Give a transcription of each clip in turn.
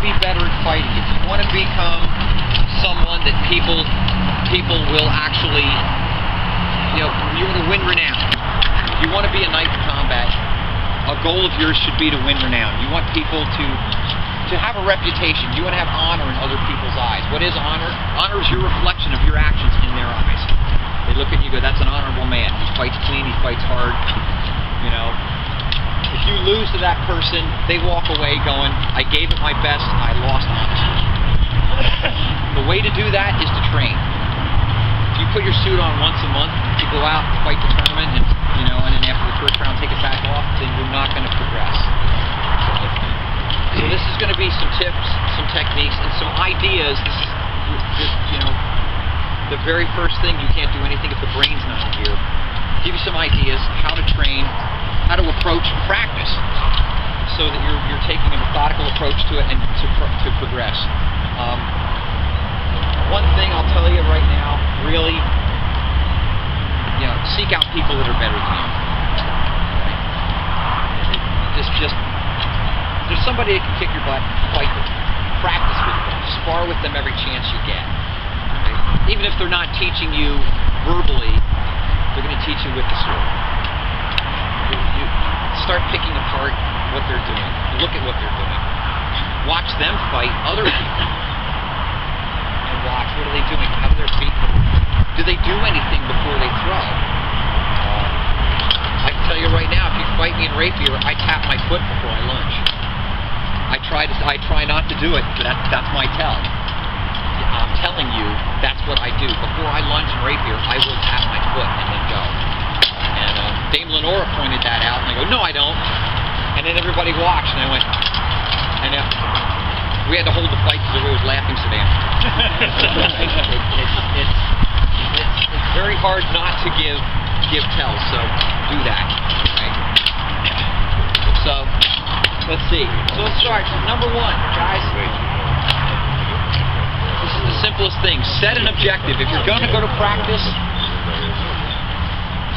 be better at fighting, if you want to become someone that people will actually, you want to win renown. If you want to be a knight in combat, a goal of yours should be to win renown. You want people to have a reputation. You want to have honor in other people's eyes. What is honor? Honor is your reflection of your actions in their eyes. They look at you and go, that's an honorable man. He fights clean, he fights hard. You know, if you lose to that person, they walk away going, I gave it my best, I lost honestly. The way to do that is to train. If you put your suit on once a month, you go out, fight the tournament, and and then after the first round take it back off, then you're not going to progress. So this is going to be some tips, some techniques, and some ideas. This is, the very first thing, you can't do anything if the brain's not in gear. Give you some ideas how to train, how to approach practice, so that you're taking a methodical approach to it and to progress. One thing I'll tell you right now, really, seek out people that are better than you. Right? Just there's somebody that can kick your butt, fight with them, practice with them, spar with them every chance you get. Right? Even if they're not teaching you verbally, they're going to teach you with the sword. You start picking apart what they're doing. Look at what they're doing. Watch them fight other people. And watch, what are they doing? How do their feet move? Do they do anything before they throw? I can tell you right now, if you fight me in rapier, I tap my foot before I lunge. I try not to do it, but that's my tell. I'm telling you, that's what I do. Before I lunge in rapier, I will tap my foot and then go. And Dame Lenora pointed that out, and I go, no, I don't. And then everybody watched, and I went, and we had to hold the fight because everybody was laughing so damn. It's very hard not to give tells, so do that. Right? So let's see. So let's start. Number one, guys. This is the simplest thing. Set an objective. If you're going to go to practice,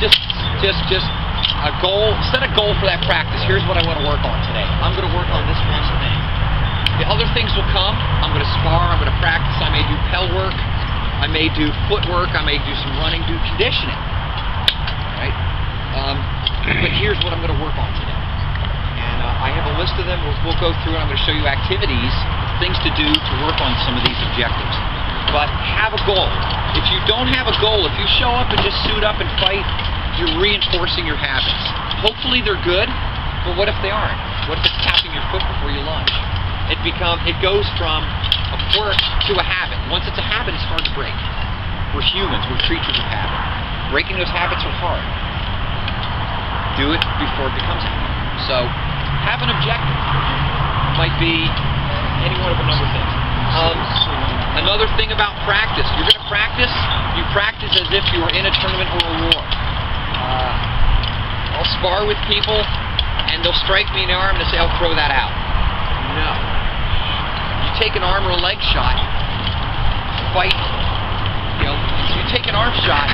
just a goal. Set a goal for that practice. Here's what I want to work on today. I'm going to work on this one thing. The other things will come. I'm going to spar. I'm going to practice. I may do pel work. I may do footwork. I may do some running. Do conditioning. Right? But here's what I'm going to work on today. And I have a list of them. We'll go through and I'm going to show you activities, things to do to work on some of these objectives. But have a goal. If you don't have a goal, if you show up and just suit up and fight, you're reinforcing your habits. Hopefully they're good, but what if they aren't? What if it's tapping your foot before you lunge? It goes from a quirk to a habit. Once it's a habit, it's hard to break. We're humans. We're creatures of habit. Breaking those habits are hard. Do it before it becomes a habit. So, have an objective. It might be any one of a number of things. Another thing about practice. You're going to practice. You practice as if you were in a tournament or a war. I'll spar with people, and they'll strike me in the arm and say, "I'll throw that out." No. You take an arm or a leg shot, fight. You take an arm shot,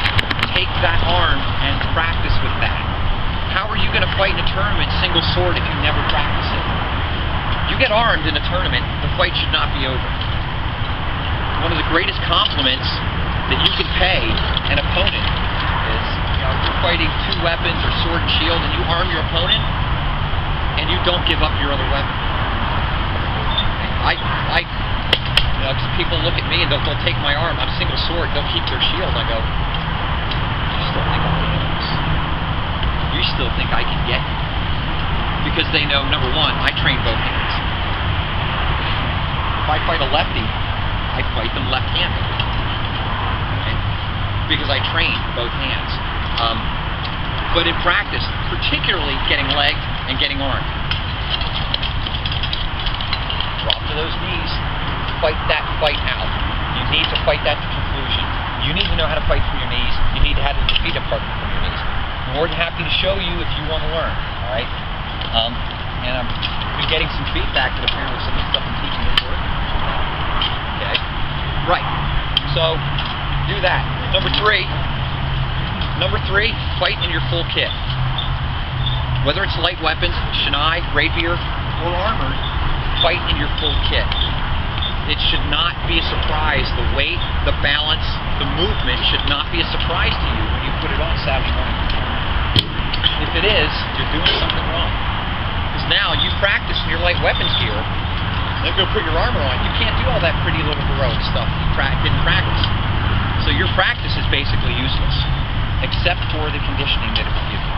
take that arm and practice with that. How are you going to fight in a tournament single sword if you never practice it? You get armed in a tournament, the fight should not be over. One of the greatest compliments that you can pay an opponent is, you're fighting two weapons or sword and shield, and you arm your opponent, and you don't give up your other weapon. People look at me and they'll take my arm. I'm single sword. They'll keep their shield. I go, you still think I'm dangerous? You still think I can get you? Because they know, number one, I train both hands. If I fight a lefty, I fight them left-handed. Okay? Because I train both hands. But in practice, particularly getting legged and getting armed, drop to those knees. Fight that fight out. You need to fight that to conclusion. You need to know how to fight from your knees. You need to have the feet apart from your knees. I'm more than happy to show you if you want to learn. All right. And I'm getting some feedback that apparently some of the stuff I'm teaching is working. Okay. Right. So do that. Number three, fight in your full kit. Whether it's light weapons, shinai, rapier, or armor, fight in your full kit. it should not be a surprise. The weight, the balance, the movement should not be a surprise to you when you put it on Saturday morning. If it is, you're doing something wrong. Because now you practice in your light weapons gear, then go put your armor on. You can't do all that pretty little heroic stuff you didn't practice. So your practice is basically useless, except for the conditioning that it will give you.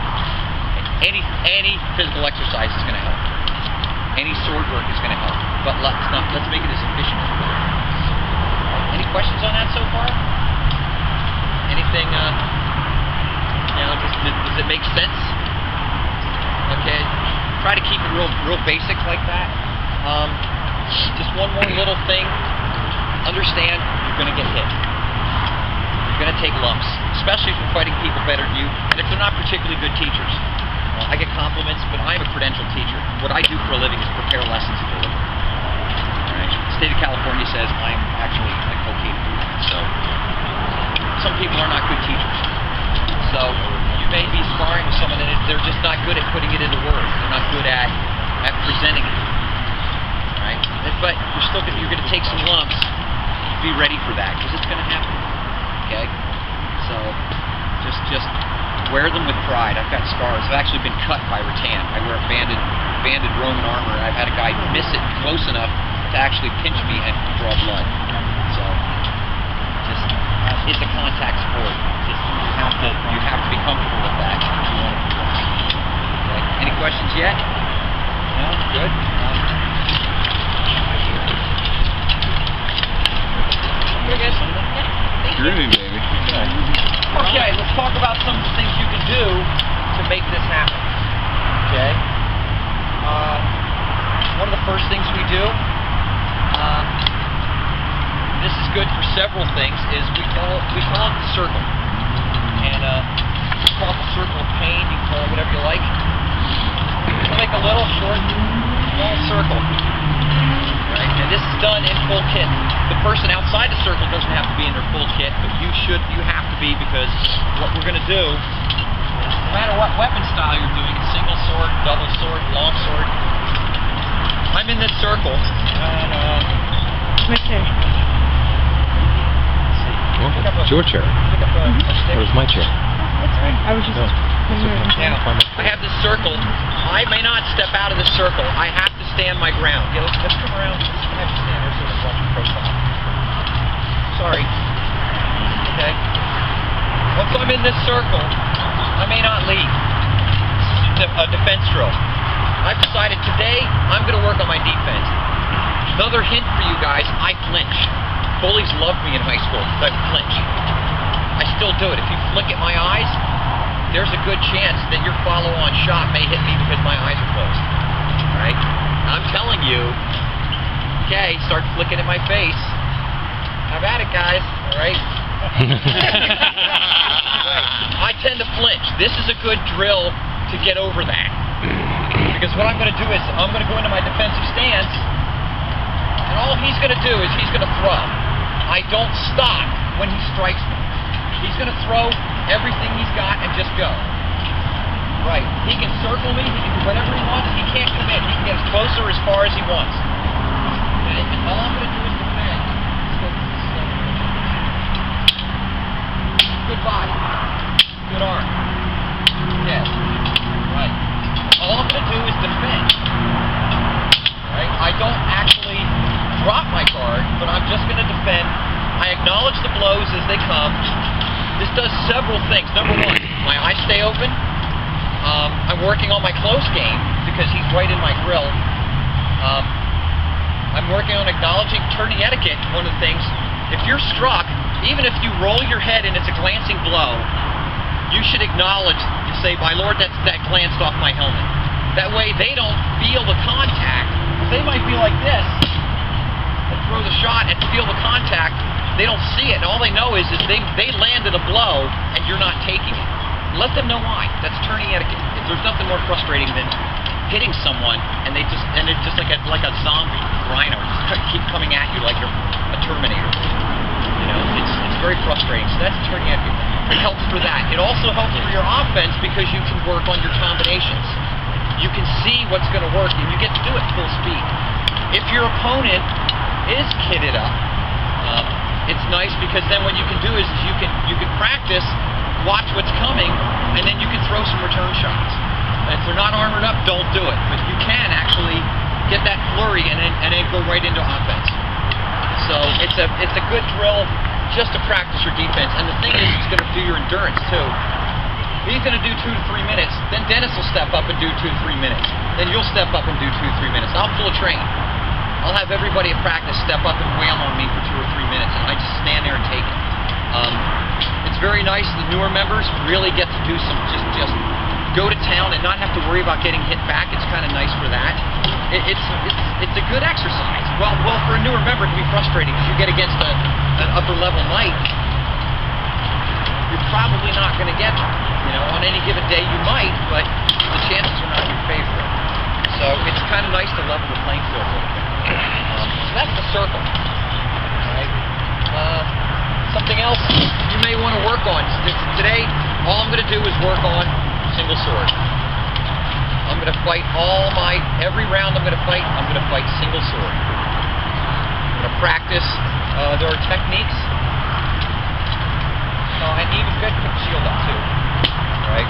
Any physical exercise is going to help. Any sword work is going to help. But let's make it as efficient as possible. Any questions on that so far? Anything? Does it make sense? Okay. Try to keep it real basic like that. Just one more little thing. Understand you're going to get hit. You're going to take lumps, especially if you're fighting people better than you, and if they're not particularly good teachers. I get compliments, but I'm a credentialed teacher. What I do for a living is prepare lessons and deliver. Right? The state of California says I'm actually okay to do that. So some people are not good teachers. So you may be sparring with someone and they're just not good at putting it into words. They're not good at presenting it. Right? But you're going to take some lumps. Be ready for that because it's going to happen. Okay? So just wear them with pride. I've got scars. I've actually been cut by rattan. I wear banded Roman armor, and I've had a guy miss it close enough to actually pinch me and draw blood. So, it's a contact sport. You have to be comfortable with that if you want to progress. Okay. Any questions yet? No? Good? Good, guys? Groovy, baby. Okay, let's talk about some of the things you can do to make this happen. Okay? One of the first things we do, this is good for several things, is we call it the circle. And we call it the circle of pain, you can call it whatever you like. We'll make a little short, small circle. Right? And this is done in full kit. The person outside the circle doesn't have to be in their full kit, but you have to be, because what we're going to do, no matter what weapon style you're doing, single sword, double sword, long sword, I'm in this circle, and right there. Well, it's your chair. Where's my chair? That's fine. I was just... Now, I have this circle. I may not step out of this circle. I have to stand my ground. Yeah, let's come around. Let's have you stand there so we can watch your profile. Sorry. Okay. Once I'm in this circle, I may not leave. This is a defense drill. I've decided today I'm going to work on my defense. Another hint for you guys, I flinch. Bullies loved me in high school because I flinch. I still do it. If you flick at my eyes, there's a good chance that your follow-on shot may hit me because my eyes are closed. Alright? I'm telling you, okay, start flicking at my face. Have at it, guys. Alright? I tend to flinch. This is a good drill to get over that. Because what I'm going to do is I'm going to go into my defensive stance, and all he's going to do is he's going to throw. I don't stop when he strikes me. He's going to throw everything he's got and just go. Right. He can circle me. He can do whatever he wants. He can't come in. He can get as close or as far as he wants. Okay? And all I'm going to do is defend. Good body. Good arm. Yes. Right. All I'm going to do is defend. Right? I don't actually drop my guard, but I'm just going to defend. I acknowledge the blows as they come. This does several things. Number one, my eyes stay open. I'm working on my close game because he's right in my grill. I'm working on acknowledging turning etiquette. One of the things, if you're struck, even if you roll your head and it's a glancing blow, you should acknowledge and say, "My lord, that glanced off my helmet." That way they don't feel the contact. They might be like this and throw the shot and feel the contact. They don't see it, and all they know is they landed a blow and you're not taking it. Let them know why. That's turning etiquette. There's nothing more frustrating than hitting someone and it's just like a zombie rhino just keep coming at you like you're a Terminator. You know, it's very frustrating. So that's turning etiquette. It helps for that. It also helps for your offense because you can work on your combinations. You can see what's going to work and you get to do it full speed. If your opponent is kitted up, it's nice because then what you can do is you can practice, watch what's coming, and then you can throw some return shots. If they're not armored up, don't do it. But you can actually get that flurry and then go right into offense. So it's a good drill just to practice your defense. And the thing is, it's going to do your endurance too. He's going to do 2 to 3 minutes. Then Dennis will step up and do 2 to 3 minutes. Then you'll step up and do 2 to 3 minutes. I'll pull a train. I'll have everybody at practice step up and wail on me for 2 or 3 minutes, and I just stand there and take it. It's very nice. The newer members really get to do some just go to town and not have to worry about getting hit back. It's kind of nice for that. It's a good exercise. Well, for a newer member, it can be frustrating because you get against an upper level knight. You're probably not going to get them. You know, on any given day you might, but the chances are not in your favor. So it's kind of nice to level the playing field a little bit. So that's the circle. Right? Something else you may want to work on. Today, all I'm going to do is work on single sword. I'm going to fight every round I'm going to fight single sword. I'm going to practice, there are techniques. And even good put the shield up too. Right?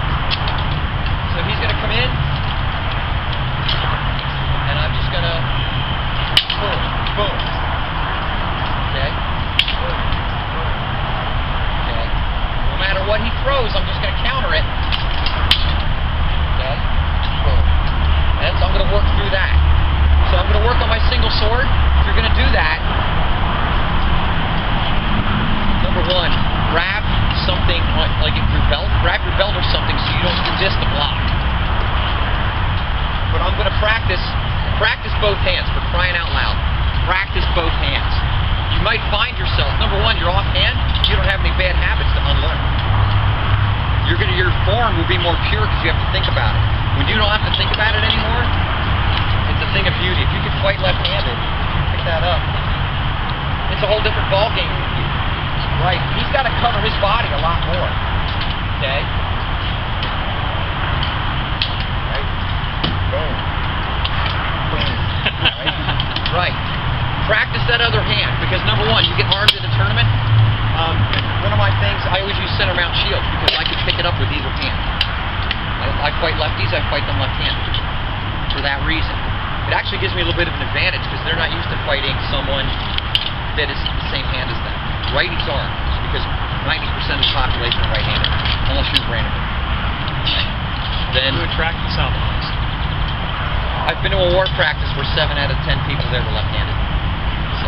So he's going to come in, and I'm just going to boom, boom. Okay? Boom, boom. Okay? No matter what he throws, I'm just going to counter it. Okay? Boom. And so I'm going to work through that. So I'm going to work on my single sword. If you're going to do that, number one, grab something like your belt. Grab your belt or something so you don't resist the block. But I'm going to practice both hands, for crying out loud. Practice both hands. You might find yourself, number one, you're offhand, you don't have any bad habits to unlearn. Your form will be more pure because you have to think about it. When you don't have to think about it anymore, it's a thing of beauty. If you can fight left-handed, pick that up. It's a whole different ballgame for you. Right, he's got to cover his body a lot more. Okay? Right? Boom. Boom. Right. Practice that other hand, because number one, you get armed in a tournament. One of my things, I always use center mount shields because I can pick it up with either hand. I fight lefties, I fight them left-handed. For that reason. It actually gives me a little bit of an advantage because they're not used to fighting someone that is the same hand as them. Righties are, because 90% of the population are right-handed, unless you're random. Then Who attracted the Southerners? I've been to a war practice where 7 out of 10 people there were left-handed. So,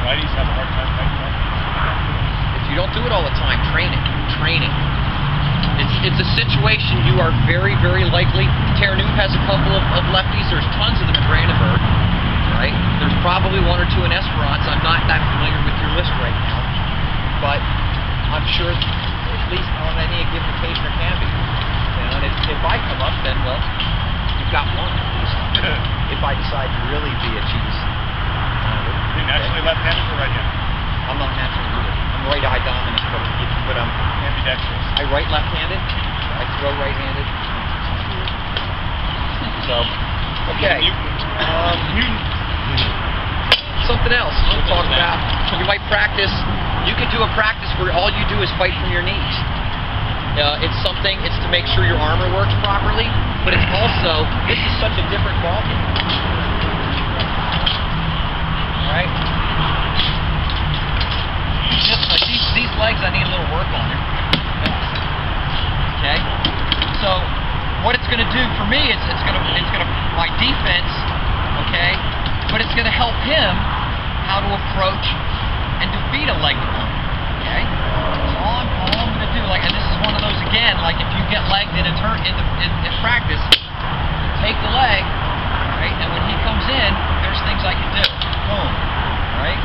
Righties have a hard time fighting that. if you don't do it all the time, train it. Training. It's a situation you are very, very likely. Terranoob has a couple of lefties. There's tons of them in Brandenburg. Right? There's probably 1 or 2 in Esperance. I'm not that familiar with your list right now, but I'm sure at least on any given occasion there can be. You know, and if I come up, then well, you've got one at least. If I decide to really be a cheese. You're naturally left-handed or right-handed? I'm not naturally either. I'm right-eye dominant, but I'm ambidextrous. I write left-handed. I throw right-handed. So, okay. Something else we'll talk about. You might practice. You could do a practice where all you do is fight from your knees. It's to make sure your armor works properly, but it's also, this is such a different ballgame. Alright? These legs, I need a little work on it. Okay? So, what it's going to do for me is it's going to my defense, okay, but it's going to help him how to approach and defeat a leg opponent. Okay? So all I'm going to do, and this is one of those again, like if you get legged in practice, take the leg, right? And when he comes in, there's things I can do. Boom. Right?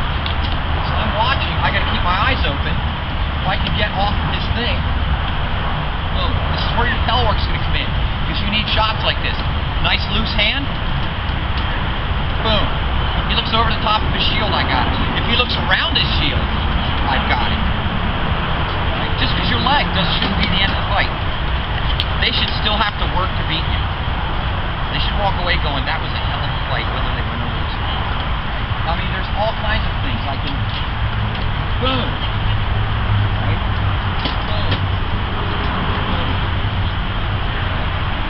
So I'm watching. I got to keep my eyes open. If I can get off of his thing, boom. This is where your pel work's going to come in, because you need shots like this. Nice loose hand. Boom. He looks over the top of his shield, I got it. If he looks around his shield, I've got it. Right? Just because your leg shouldn't be the end of the fight. They should still have to work to beat you. They should walk away going, that was a hell of a fight, whether they win or lose. Boom. Right? Boom.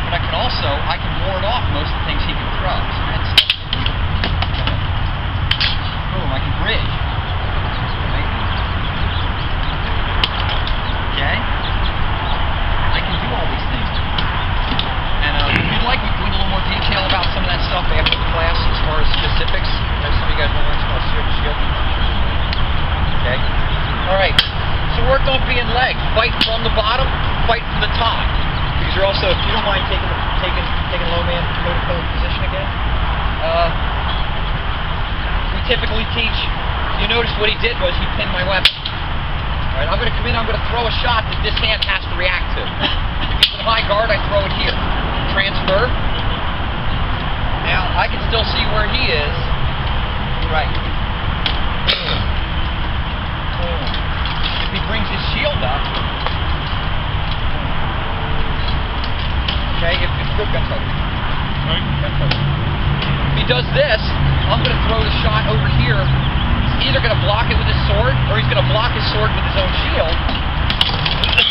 But I can ward off most of the things he can throw. So that's, boom, I can bridge. Right? Okay? I can do all these things. And if you'd like me to go into a little more detail about some of that stuff after the class as far as specifics, I know some of you guys want to learn about shield. Okay? Alright. So worked on being leg. Fight from the bottom, fight from the top. Because you're also, if you don't mind taking low man toe-to-toe position again. We typically teach, you notice what he did was he pinned my weapon. Alright, I'm going to come in, I'm going to throw a shot that this hand has to react to. If he's in high guard, I throw it here. Transfer. Now, I can still see where he is. Right. If he brings his shield up. Okay, if good gun focus. If he does this, I'm going to throw the shot over here. He's either going to block it with his sword, or he's going to block his sword with his own shield.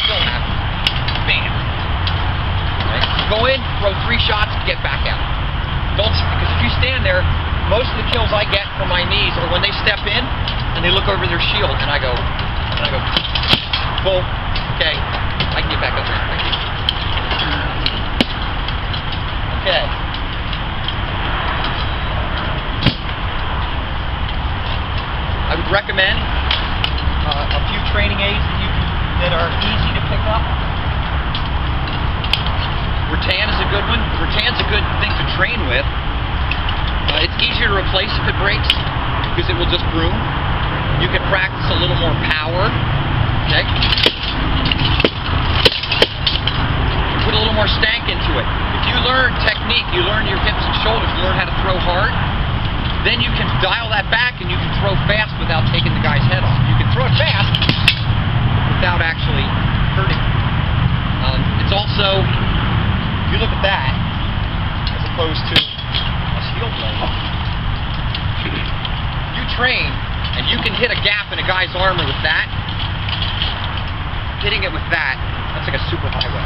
Still happen. Bam. Right. Go in, throw 3 shots, get back out. Don't, because if you stand there, most of the kills I get from my knees are when they step in and they look over their shield, and I go, boom. Okay, I can get back up there. Thank you. Okay. I would recommend a few training aids that are easy to pick up. Rattan is a good one. Rattan's a good thing to train with. It's easier to replace if it breaks because it will just broom. You can practice a little more power. Okay. Put a little more stank into it. If you learn technique, you learn your hips and shoulders, you learn how to throw hard, then you can dial that back and you can throw fast without taking the guy's head off. You can throw it fast without actually hurting him. It's also, if you look at that, as opposed to a steel blade, you train and you can hit a gap in a guy's armor with that. Hitting it with that, that's like a super highway.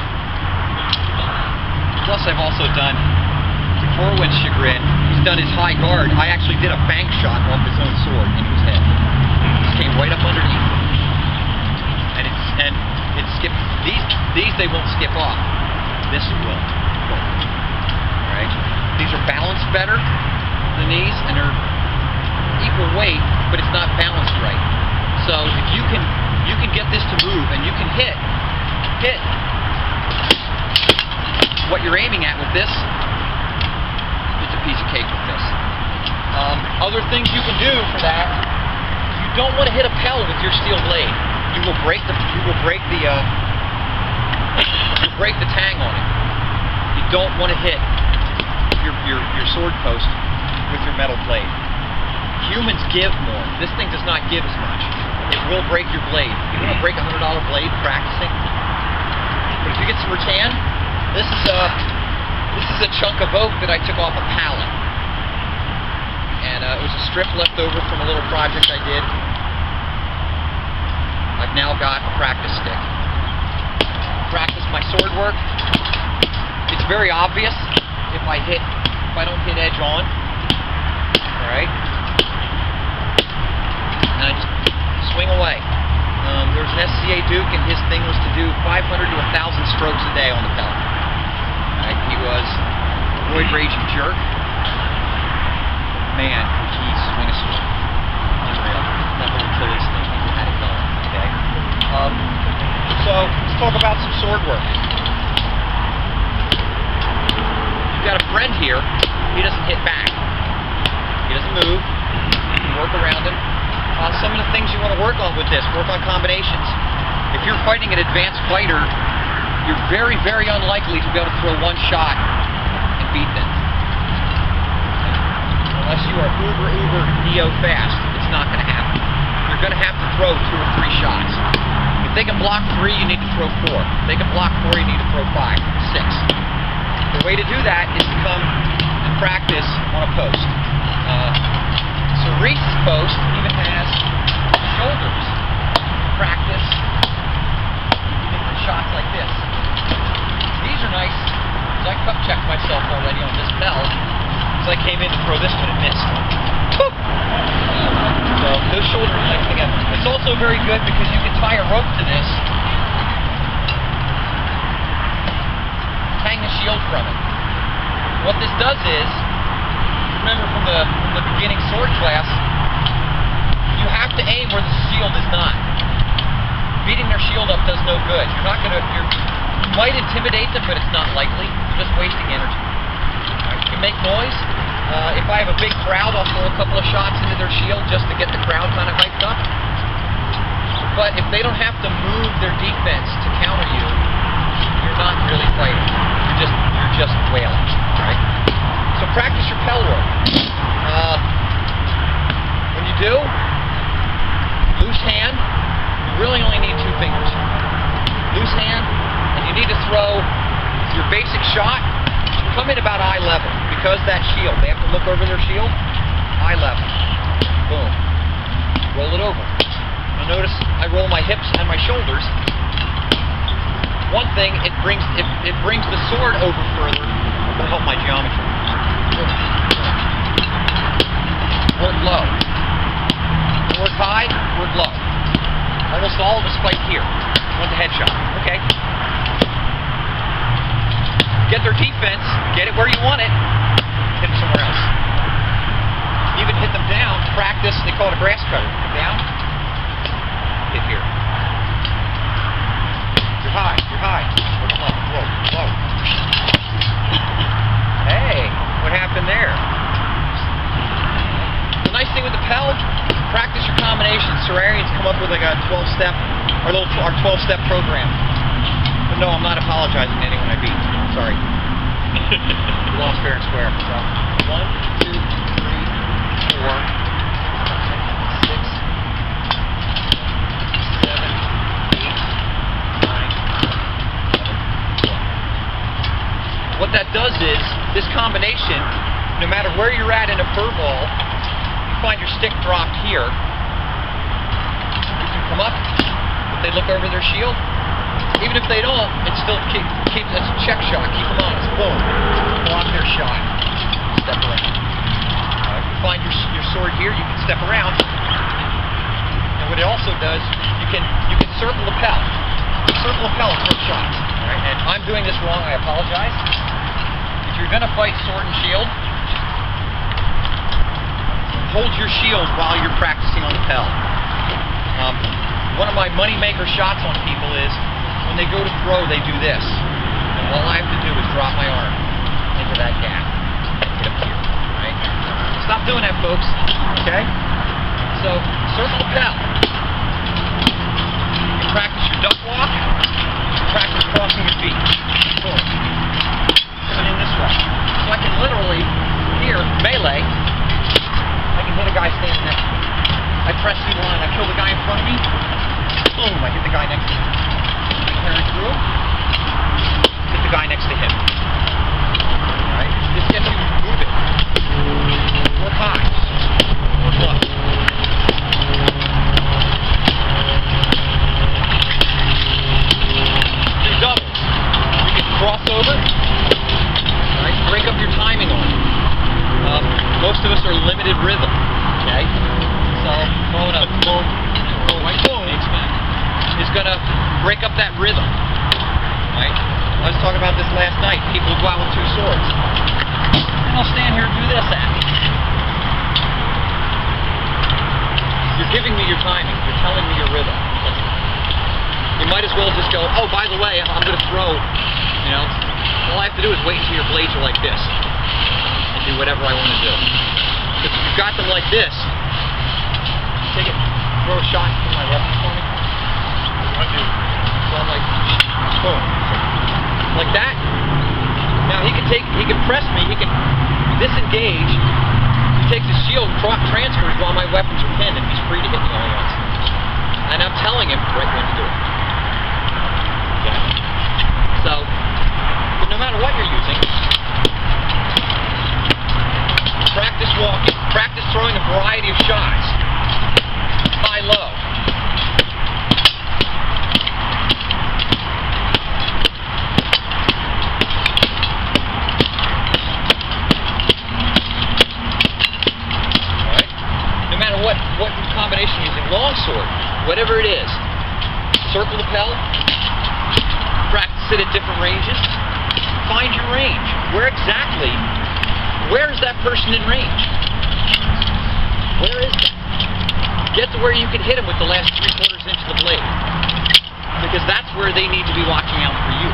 Plus I've also done, to Corwin's chagrin, he's done his high guard. I actually did a bank shot off his own sword into his head. It came right up underneath. And it skipped. These they won't skip off. This will. Alright? These are balanced better, the knees, and they're equal weight, but it's not balanced right. So if you can get this to move and you can hit what you're aiming at with this, it's a piece of cake with this. Other things you can do for that, you don't want to hit a pel with your steel blade. You will break the tang on it. You don't want to hit your sword post with your metal blade. Humans give more. This thing does not give as much. It will break your blade. You want to break a $100 blade practicing? But if you get some rattan, this is a chunk of oak that I took off a pallet. And it was a strip left over from a little project I did. I've now got a practice stick. Practice my sword work. It's very obvious if I don't hit edge on. Alright? And I just swing away. There was an SCA Duke, and his thing was to do 500 to 1,000 strokes a day on the pellet. Right? He was a roid raging jerk. Man, could he swing a sword. Unreal. That little Achilles thing, he had it going. Okay? So, let's talk about some sword work. You've got a friend here, he doesn't hit back. He doesn't move. You can work around him. Some of the things you want to work on with this, work on combinations. If you're fighting an advanced fighter, you're very, very unlikely to be able to throw one shot and beat them. Unless you are uber neo fast, it's not going to happen. You're going to have to throw 2 or 3 shots. If they can block 3, you need to throw 4. If they can block 4, you need to throw 5, 6. The way to do that is to come and practice on a post. Cerese's post even has shoulders. throw this one and miss. Whoop. So those shoulders linked together. It's also very good because you can tie a rope to this, hang the shield from it. What this does is, remember from the beginning sword class, you have to aim where the shield is not. Beating their shield up does no good. You're not gonna. You might intimidate them, but it's not likely. You're just wasting energy. Right, you can make noise. If I have a big crowd, I'll throw a couple of shots into their shield just to get the crowd kind of hyped up. But if they don't have to move their defense to counter you, you're not really fighting. You're just wailing. Right? So practice your pel work. When you do, loose hand. You really only need 2 fingers. Loose hand, and you need to throw your basic shot. Come in about eye level because that shield. They have to look over their shield. Eye level. Boom. Roll it over. Now notice I roll my hips and my shoulders. One thing, it brings the sword over further. It'll help my geometry. Work low. Work high. Work low. Almost all of us fight here. Want the headshot. Okay. Get their defense. Get it where you want it. Hit them somewhere else. Even hit them down. Practice. They call it a grass cutter. Down. Hit here. You're high. You're high. Low. Low. Low. Hey. What happened there? The nice thing with the pel, practice your combinations. Serrarians come up with like a 12-step, our 12-step program. But no, I'm not apologizing to anyone I beat. Sorry. Lost fair and square. So, 1, 2, 3, 4, 6, 7, 8, 9, 11, 12. What that does is, this combination, no matter where you're at in a fur ball, you find your stick dropped here. You can come up, if they look over their shield. Even if they don't, it still keeps a check shot. Keep them honest. Boom. Block their shot. Step around. If you find your sword here, you can step around. And what it also does, you can circle the pel. Circle the pel and throw shots. All right? And I'm doing this wrong. I apologize. If you're going to fight sword and shield, hold your shield while you're practicing on the pel. One of my money-maker shots on people is when they go to throw, they do this. And all I have to do is drop my arm into that gap and hit up here. Right? Stop doing that, folks. Okay? So, circle the pel. You can practice your duck walk. You can practice crossing your feet. Boom. Coming in this way. So I can literally, here, melee, I can hit a guy standing next to me. I press through the line, I kill the guy in front of me, boom, I hit the guy next to me. I carry through, hit the guy next to him. Alright? This gets you moving. Work high. Work low. Do doubles. You can cross over. Alright? Break up your timing on it. Most of us are limited rhythm. Okay? So, throwing a boom, boom, is going to break up that rhythm. Right? I was talking about this last night. People go out with 2 swords. And they'll stand here and do this at me. You're giving me your timing. You're telling me your rhythm. You might as well just go, oh, by the way, I'm going to throw. You know, all I have to do is wait until your blades are like this. And do whatever I want to do. Because if you've got them like this, take it, throw a shot from my weapon for me. I do. So I'm like, boom. Like that. Now he can press me, he can disengage. He takes his shield, transfers while my weapons are pinned, and he's free to hit me all he wants. And I'm telling him right when to do it. Okay? So, but no matter what you're using, practice walking, practice throwing a variety of shots. High, low. longsword, whatever it is. Circle the pel, practice it at different ranges, find your range. Where is that person in range? Where is that? Get to where you can hit them with the last 3/4 inch of the blade. Because that's where they need to be watching out for you.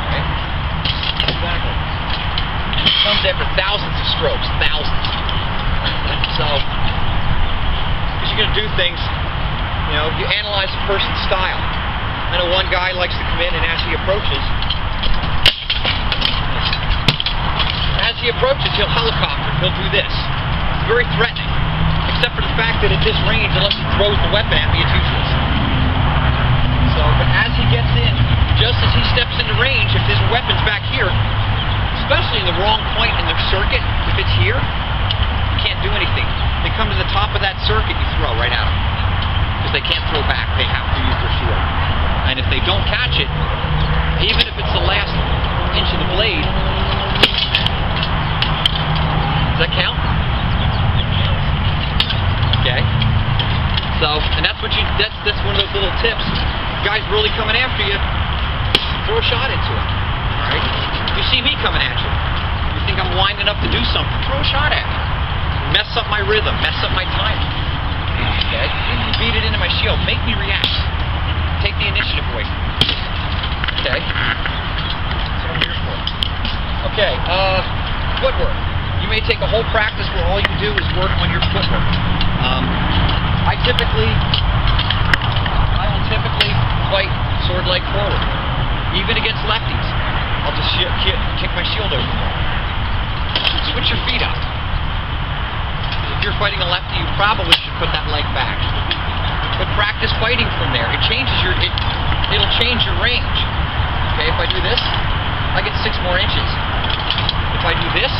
Right? Exactly. And it comes after thousands of strokes, thousands. So, because you're going to do things, you know, you analyze a person's style. I know one guy likes to come in and as he approaches, he'll helicopter, he'll do this. It's very threatening. Except for the fact that at this range, unless he throws the weapon at me, it's useless. So, but as he gets in, just as he steps into range, if his weapon's back here, especially in the wrong point in their circuit, if it's here, you can't do anything. They come to the top of that circuit, you throw right at them. Because they can't throw back, they have to use their shield. And if they don't catch it, even if it's the last inch of the blade, does that count? Okay. So, and that's one of those little tips. Guy's really coming after you, throw a shot into him. Alright? You see me coming at you. You think I'm winding up to do something, throw a shot at me. Mess up my rhythm, mess up my timing. Okay? Beat it into my shield, make me react. Take the initiative away from me. Okay? That's what I'm here for. Okay, footwork. You may take a whole practice where all you do is work on your footwork. I will typically fight sword leg forward, even against lefties. I'll just kick my shield over them. Switch your feet up. If you're fighting a lefty, you probably should put that leg back. But practice fighting from there. It'll change your range. Okay, if I do this, I get 6 more inches. If I do this,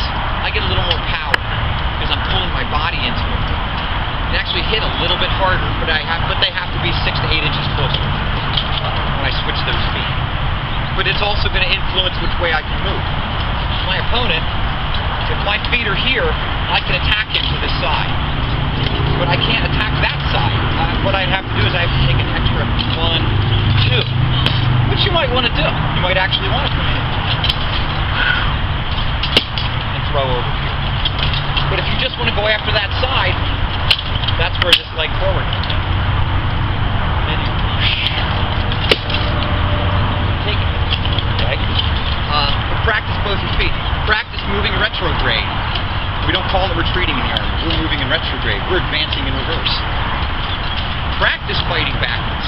I get a little more power because I'm pulling my body into it. And actually hit a little bit harder, but they have to be 6 to 8 inches closer when I switch those feet. But it's also going to influence which way I can move. My opponent, if my feet are here, I can attack him to this side. But I can't attack that side. What I'd have to do is I have to take an extra 1, 2, which you might want to do. You might actually want to come in and throw over here. But if you just want to go after that side, that's where this leg forward comes in. Then you take it. Okay? Practice both your feet. Practice moving retrograde. We don't call it retreating in the army. We're moving in retrograde. We're advancing in reverse. Practice fighting backwards.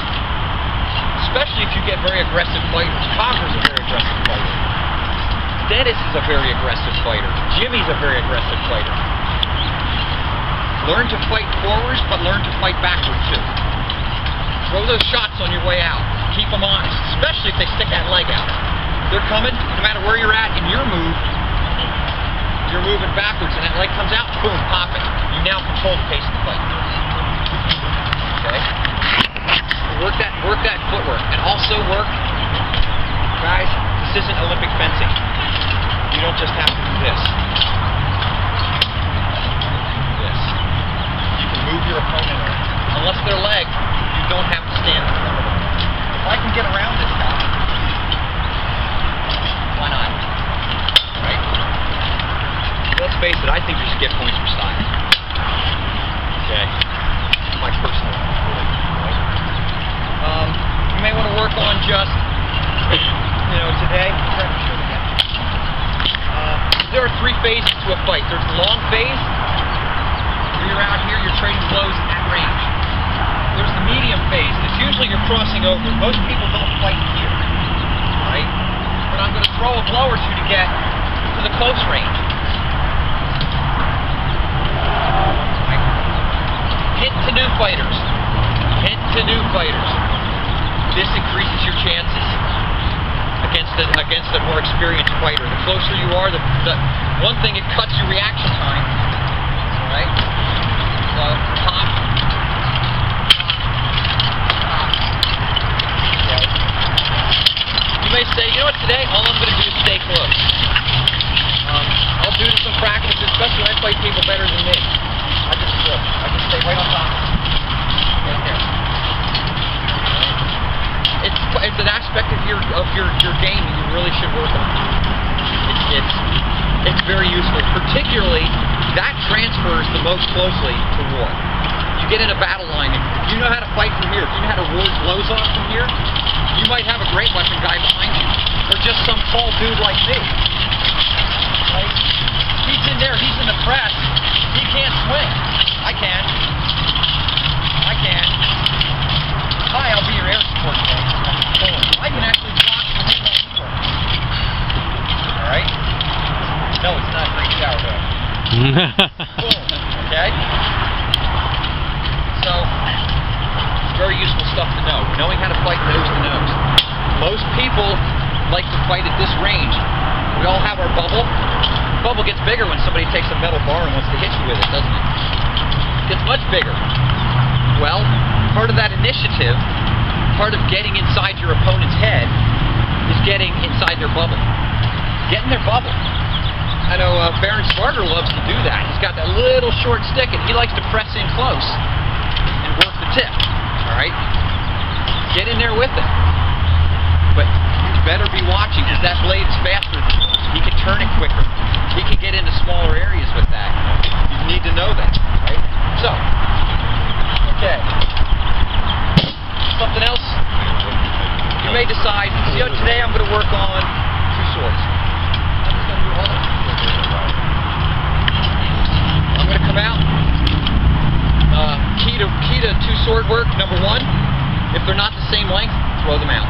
Especially if you get very aggressive fighters. Conker's a very aggressive fighter. Dennis is a very aggressive fighter. Jimmy's a very aggressive fighter. Learn to fight forwards, but learn to fight backwards too. Throw those shots on your way out. Keep them honest, especially if they stick that leg out. They're coming, no matter where you're at in your move, you're moving backwards and that leg comes out, boom, pop it. You now control the pace of the fight. Okay? Work that footwork. And also work, guys, this isn't Olympic fencing. You don't just have to do this. Move your opponent around. Unless they're leg, you don't have to stand in front of them. If I can get around this guy, why not? Right? Let's face it, I think you should get points for style. Okay? My personal belief. Right? You may want to work on just, today, there are 3 phases to a fight. There's the long phase. You're out here, you're trading blows at range. There's the medium phase. It's usually you're crossing over. Most people don't fight here, right? But I'm going to throw a blow or two to get to the close range. Right? Hit to new fighters. Hit to new fighters. This increases your chances against a more experienced fighter. The closer you are, the one thing, it cuts your reaction time. Right? So, pop. Okay. You may say, you know what, today, all I'm going to do is stay close. I'll do some practice, especially when I fight people better than me. I just stay right on top of them. it's an aspect of your game that you really should work on. It's very useful. Particularly, that transfers the most closely to war. You get in a battle line, and you know how to fight from here. If you know how to ward blows off from here, you might have a great weapon guy behind you, or just some tall dude like me. Right? He's in there. He's in the press. He can't swing. I can. Hi, I'll be your air support today. I can actually block from him on the Alright? No, it's not great shower though. Boom. Okay? So, it's very useful stuff to know. Knowing how to fight nose to nose. Most people like to fight at this range. We all have our bubble. The bubble gets bigger when somebody takes a metal bar and wants to hit you with it, doesn't it? It gets much bigger. Well, part of that initiative, part of getting inside your opponent's head, is getting inside their bubble. Get in their bubble. I know Baron Sparger loves to do that. He's got that little short stick, and he likes to press in close and work the tip. All right? Get in there with it. But you better be watching, because that blade is faster than yours. He can turn it quicker. He can get into smaller areas with that. You need to know that. Right? So, okay. Something else? You may decide, you know, today I'm going to work on two swords. I'm just going to do all that. I'm going to come out. Key to two sword work, number one, if they're not the same length, throw them out.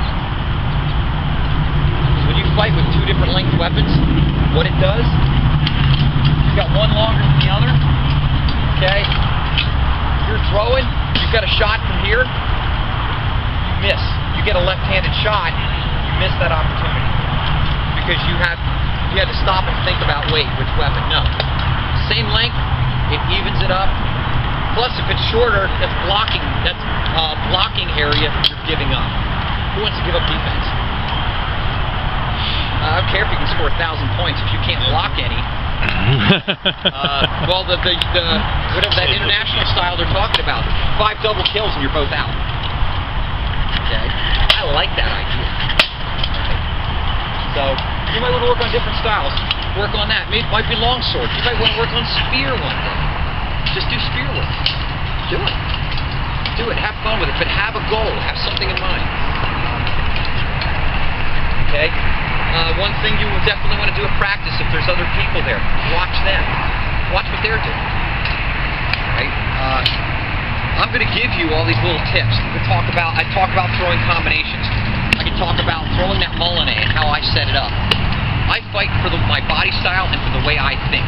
When you fight with two different length weapons, what it does, you've got one longer than the other, okay? You're throwing, you've got a shot from here, you miss. You get a left-handed shot, you miss that opportunity. Because you had to stop and think about, wait, which weapon? No. Same length, it evens it up. Plus, if it's shorter, that's blocking area you're giving up. Who wants to give up defense? I don't care if you can score 1,000 points if you can't block any. Well, whatever that international style they're talking about, 5 double kills and you're both out. Okay, I like that idea. So you might want to work on different styles. Work on that. Maybe it might be longsword. You might want to work on spear one day. Just do spear work. Do it. Do it. Have fun with it. But have a goal. Have something in mind. Okay. One thing you will definitely want to do at practice, if there's other people there, watch them. Watch what they're doing. Right? I'm going to give you all these little tips. I talk about throwing combinations. I can talk about throwing that Molinet and how I set it up. I fight for my body style and for the way I think.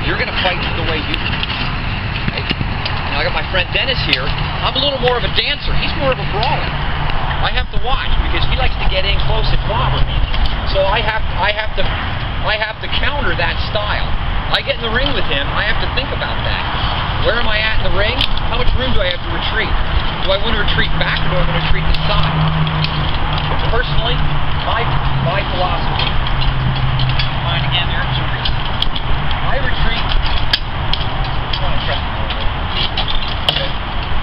You're going to fight for the way you think. Right? Now I got my friend Dennis here. I'm a little more of a dancer. He's more of a brawler. I have to watch because he likes to get in close and clobber me. So I have to counter that style. I get in the ring with him, I have to think about that. Where am I at in the ring? How much room do I have to retreat? Do I want to retreat back or do I want to retreat to the side? Personally, my philosophy, mine again there, I retreat.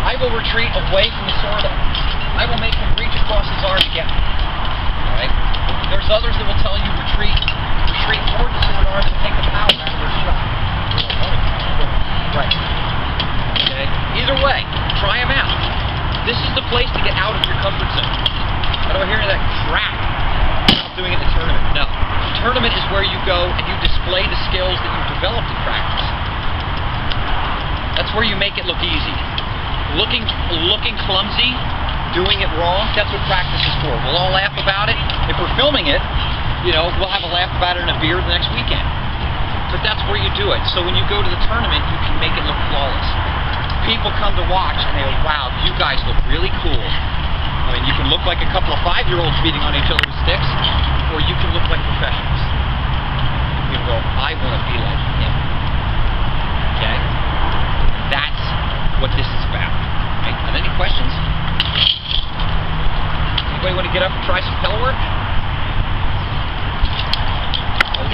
I will retreat away from the sword. I will make him reach across his arm to get me. Alright? There's others that will tell you retreat toward the sword arm to take the power out of their shot. Right. Okay? Either way, try them out. This is the place to get out of your comfort zone. I don't hear any of that crap about doing it in the tournament. No. The tournament is where you go and you display the skills that you've developed in practice. That's where you make it look easy. Looking clumsy, doing it wrong, that's what practice is for. We'll all laugh about it. If we're filming it, you know, we'll have a laugh about it and a beer the next weekend. But that's where you do it. So when you go to the tournament, you can make it look flawless. People come to watch and they go, wow, you guys look really cool. I mean, you can look like a couple of 5-year-olds beating on each other with sticks, or you can look like professionals. You can go, I want to be like him. Okay? That's what this is about. Right? Are there any questions? Anybody want to get up and try some Pell work?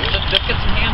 Let's get some hands.